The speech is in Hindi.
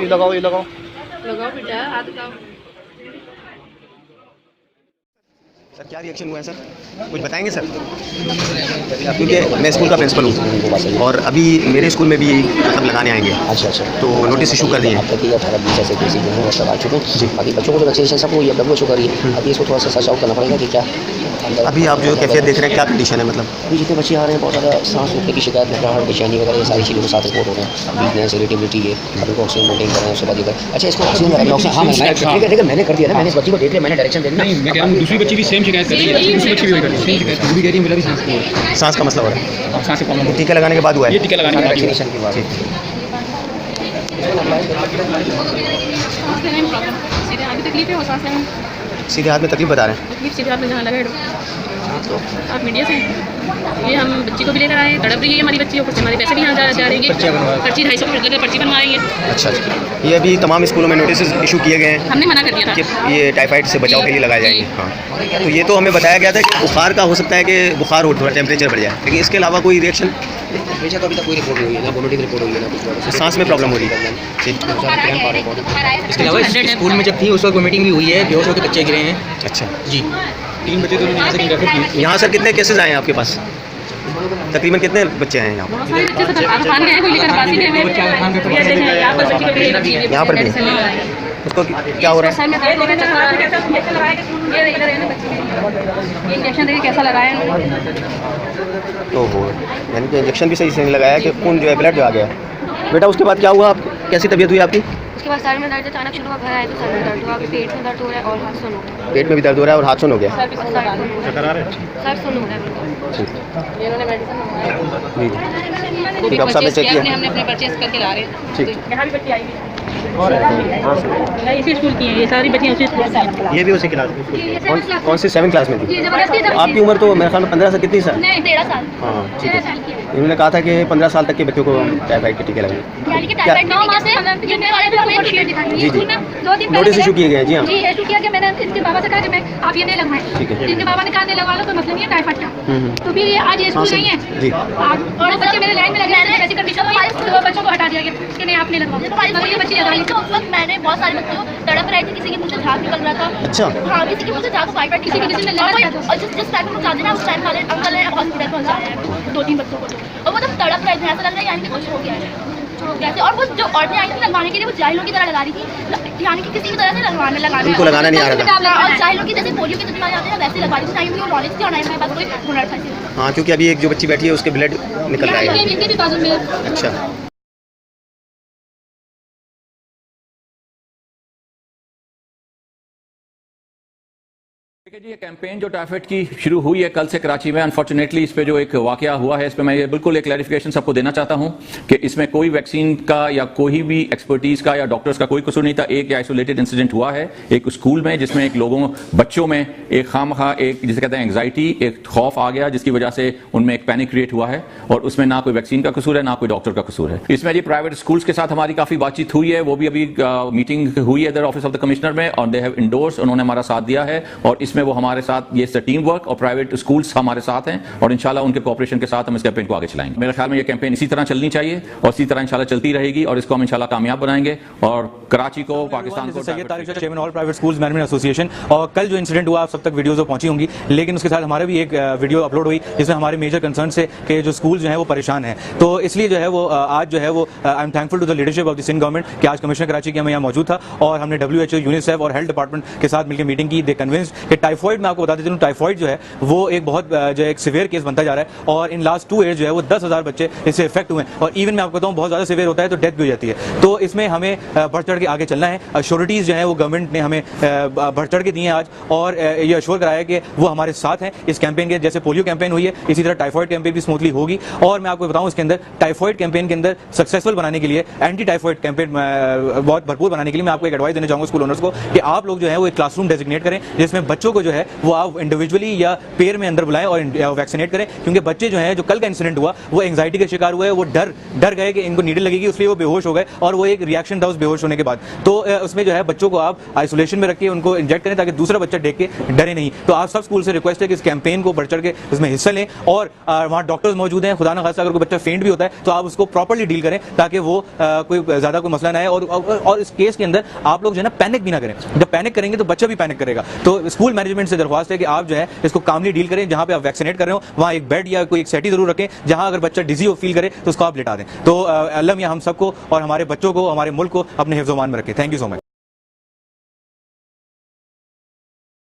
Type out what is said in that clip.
लगाओ लगाओ बेटा हाथ लगाओ। सर क्या रिएक्शन हुआ है सर, कुछ बताएंगे सर? क्योंकि मैं स्कूल का प्रिंसिपल हूँ और अभी मेरे स्कूल में भी मतलब लगाने आएंगे। अच्छा तो नोटिस इशू कर दिए हैं। अब तक 18-20 ऐसे केसेज जो हैं मतलब आ चुके हैं। बाकी बच्चों को तो वैक्सीनेशन सबको ये डब्ल्यू कर रही है। अभी इसको थोड़ा सा सर्च आउट करना पड़ेगा कि क्या अभी आप जो कैफियत देख रहे हैं क्या कंडीशन है? मतलब अभी जितने बच्चे आ रहे हैं बहुत ज़्यादा सांस रुकने की शिकायत, घबराहट, बेचैनी वगैरह ये सारी चीज़ों के साथ रिपोर्ट हो रहे हैं। वीकनेस, इरिटेबिलिटी है, अभी को ऑक्सीजन मेंटेन कर रहे हैं। उसके बाद अच्छा इसको ऑक्सीजन हाँ मैंने कर दिया ना, मैंने इस बच्ची को देख लिया, मैंने डायरेक्शन दे दिया। मैं कह रहा हूँ दूसरी बच्ची भी सेम शिकायत कर रही है, दूसरी बच्ची भी वही कर रही है, सेम शिकायत वो भी कह रही है, मेरा भी सांस की सांस का मसला हो रहा है। सांस की प्रॉब्लम टीका लगाने के बाद हुआ है? ये टीका लगाने के बाद वैक्सीनेशन के बाद सीधे हाथ में तकलीफ बता रहे हैं? सीधे हाथ में जहाँ लगा तो आप मीडिया से ये हम बच्ची को भी लेकर आए, तड़प रही है हमारी बच्ची, ऊपर से हमारे पैसे भी यहाँ जा रहे हैं। पर्ची 250 पर्ची बनवाएंगे। अच्छा अच्छा, ये अभी तमाम स्कूलों में नोटिस इशू किए गए हैं। हमने मना कर दिया था कि ये टाइफाइड से बचाव के लिए लगाए जाएंगे। हाँ, तो ये तो हमें बताया गया था कि बुखार का हो सकता है कि बुखार हो, थोड़ा टेम्परेचर बढ़ जाए, लेकिन इसके अलावा कोई रिएक्शन? टेम्परेचर तो अभी तक कोई रिपोर्ट नहीं हुई है ना, वोमिटिंग रिपोर्ट हुई है ना कुछ। सांस में प्रॉब्लम हो रही है? इसके अलावा स्कूल में जब थी उस वक्त मीटिंग भी हुई है, बेहोश होकर बच्चे गिरे हैं। अच्छा जी 3 बच्चे तो यहाँ से रेफर किए। यहाँ सर कितने केसेस आए हैं आपके पास? तकरीबन कितने बच्चे हैं यहाँ पर? यहाँ पर भी उसको क्या हो रहा है? इंजेक्शन देखिए कैसा लगाया तो वो यानी कि इंजेक्शन भी सही से नहीं लगाया कि खून जो है ब्लड जो आ गया। बेटा उसके बाद क्या हुआ, आप कैसी तबीयत हुई आपकी? उसके बाद सर में दर्द अचानक शुरू हुआ, घर आए तो सर में दर्द हुआ, पेट में दर्द हो रहा है और हाथ सुन हो गया। पेट में भी दर्द हो रहा है और हाथ सुन हो गया? सर सुन हो रहा है। ठीक ये इन्होंने मेडिसिन मंगवाया, ठीक, डॉक्टर साहब ने चेक किया, हमने अपने परचेज करके ला रहे हैं। ठीक, यहाँ भी बच्ची आई हुई है, इसी स्कूल की है, ये सारी बच्चियाँ उसी स्कूल की। ये भी उसी क्लास में? कौन सी 7th क्लास में थी? आपकी उम्र तो मेरे ख्याल में 15 से कितनी साल? 13 साल। हाँ ठीक है। इन्होंने कहा था कि 15 साल तक के बच्चों को टाइफाइड के टीके लगेंगे। जी जी, नोटिस इशू किए गए? जी हाँ, इशू किया कि मैंने इनके बाबा से कहा कि मैं आप ये नहीं लगवाएं। ठीक है। इनके बाबा ने कहा नहीं लगवा लो, कोई मतलब नहीं है टाइफाइड का। तो फिर ये आज ये स्कूल नहीं है जी, और बच्चे मेरे लाइन में लगे हैं, ऐसी कंडीशन में तो बच्चों को हटा दिया गया कि नहीं आप नहीं लगवाओ। ये बच्ची लगा ली। तो उस वक्त मैंने बहुत सारे बच्चों तड़प रहे थे, किसी के मुंह से झाग निकल रहा था। अच्छा हाँ, किसी के मुंह से झाग टाइफाइड, किसी ने और जिस टाइम में जाते ना उस टाइम वाले अंकल ने हॉस्पिटल पहुंचा है 2-3 बच्चों को। और वो तब तड़प रहे थे, ऐसा लग रहा है यानी कि कुछ हो गया है जैसे। और वो जो औरतें आई थी लगवाने के लिए वो जाहिलों की तरह लगा रही थी, यानी कि किसी की तरह से लगाने उनको लगाना नहीं आ रहा था। और जाहिलों की जैसे पोलियो की जो बीमारी आती है वैसे लगवा रही थी, टाइम की नॉलेज थी और मेरे पास कोई हुनर था। हाँ, क्योंकि अभी एक जो बच्ची बैठी है उसके ब्लड निकल रहा है। इनके भी बाजू में। अच्छा, देखिए जी, ये कैंपेन जो टाइफाइड की शुरू हुई है कल से कराची में, अनफॉर्चुनेटली इस पे जो एक वाकया हुआ है इस पे मैं ये बिल्कुल एक क्लैरिफिकेशन सबको देना चाहता हूं कि इसमें कोई वैक्सीन का या कोई भी एक्सपर्टीज का या डॉक्टर्स का कोई कसूर नहीं था। एक आइसोलेटेड इंसिडेंट हुआ है एक स्कूल में, जिसमें एक बच्चों में एक खामखा एक जिसे कहते हैं एंग्जाइटी, एक खौफ आ गया, जिसकी वजह से उनमें एक पैनिक क्रिएट हुआ है और उसमें ना कोई वैक्सीन का कसूर है ना कोई डॉक्टर का कसूर है। इसमें जी प्राइवेट स्कूल्स के साथ हमारी काफी बातचीत हुई है, वो भी अभी मीटिंग हुई है इधर ऑफिस ऑफ द कमिश्नर में और दे हैव इंडोर्स, उन्होंने हमारा साथ दिया है और इसमें वो हमारे साथ ये टीम वर्क और प्राइवेट स्कूल्स हमारे साथ हैं और इंशाल्लाह उनके कोऑपरेशन के साथ हम इस कैंपेन को आगे चलाएंगे। मेरे ख्याल में ये कैंपेन इसी तरह चलनी चाहिए और इसी तरह इंशाल्लाह चलती रहेगी और इसको हम इंशाल्लाह कामयाब बनाएंगे और कराची को, पाकिस्तान को। Syed Tariq chairman all private schools management association, और कल जो इंसिडेंट हुआ आप सब तक वीडियोस पहुंची होंगी, लेकिन उसके साथ हमारे भी एक वीडियो अपलोड हुई जिसमें हमारे मेजर कंसर्न से कि जो स्कूल जो है वो परेशान है। तो इसलिए जो है वो आज जो है वो I am thankful to the leadership of the Sindh government कि आज कमिश्नर कराची के मैं यहाँ मौजूद था और हमने WHO, यूनिसेफ और हेल्थ डिपार्टमेंट के साथ मिलकर मीटिंग की। दे कन्विंस्ड कि टाइफॉइड मैं आपको बताते चलूं, टाइफॉइड जो है वो एक बहुत जो एक सीवियर केस बनता जा रहा है और इन लास्ट 2 ईयर्स जो है वो 10,000 बच्चे इससे इफेक्ट हुए हैं और इवन मैं आपको बताऊं बहुत ज़्यादा सीवियर होता है तो डेथ भी हो जाती है। तो इसमें हमें बढ़ चढ़ के आगे चलना है। श्योरिटीज़ जो है वो गवर्नमेंट ने हमें बढ़ चढ़ के दी हैं आज और ये अश्योर कराया कि वो हमारे साथ हैं इस कैंपेन के। जैसे पोलियो कैंपेन हुई है इसी तरह टाइफॉइड कैंपेन भी स्मूथली होगी और मैं आपको बताऊं इसके अंदर टाइफॉइड कैंपेन के अंदर सक्सेसफुल बनाने के लिए, एंटी टाइफॉइड कैंपेन बहुत भरपूर बनाने के लिए मैं आपको एक एडवाइस देना चाहूंगा स्कूल ओनर्स को कि आप लोग जो है वो एक क्लासरूम डेजिग्नेट करें जिसमें बच्चों को जो है वो आप इंडिविजुअली या पेयर में अंदर बुलाएं और वैक्सीनेट करें, क्योंकि बच्चे जो है जो कल का इंसिडेंट हुआ वो एंग्जाइटी का शिकार हुए, वो डर गए कि इनको नीडल लगेगी, इसलिए वो बेहोश हो गए और वो एक रिएक्शन था उस बेहोश होने के बाद। तो उसमें जो है बच्चों को आप आइसोलेशन में रखिए, उनको इंजेक्ट करें ताकि दूसरा बच्चा देख के डरे नहीं। तो आप सब स्कूल से रिक्वेस्ट है कि इस कैंपेन को बढ़ चढ़ के इसमें हिस्सा लें और वहाँ डॉक्टर्स मौजूद हैं, खुदा ना खास्ता अगर कोई बच्चा फेंट भी होता है तो आप उसको प्रॉपर्ली डील करें ताकि वो कोई ज्यादा कोई मसला ना आए और इस केस के अंदर आप लोग जो है ना पैनिक भी ना करें। जब पैनिक करेंगे तो बच्चा भी पैनिक करेगा। तो स्कूल मैनेजमेंट से दरख्वास्त है कि आप जो है इसको कामली डील करें, जहां पे आप वैक्सीनेट कर रहे हो वहां एक बेड या कोई एक सेटी जरूर रखें, जहां अगर बच्चा डिजी हो फील करे तो उसको आप लिटा दें। तो अल्लाह मियां हम सबको और हमारे बच्चों को, हमारे मुल्क को अपने हिफ्ज़-ओ-मान में रखें। Thank you so much.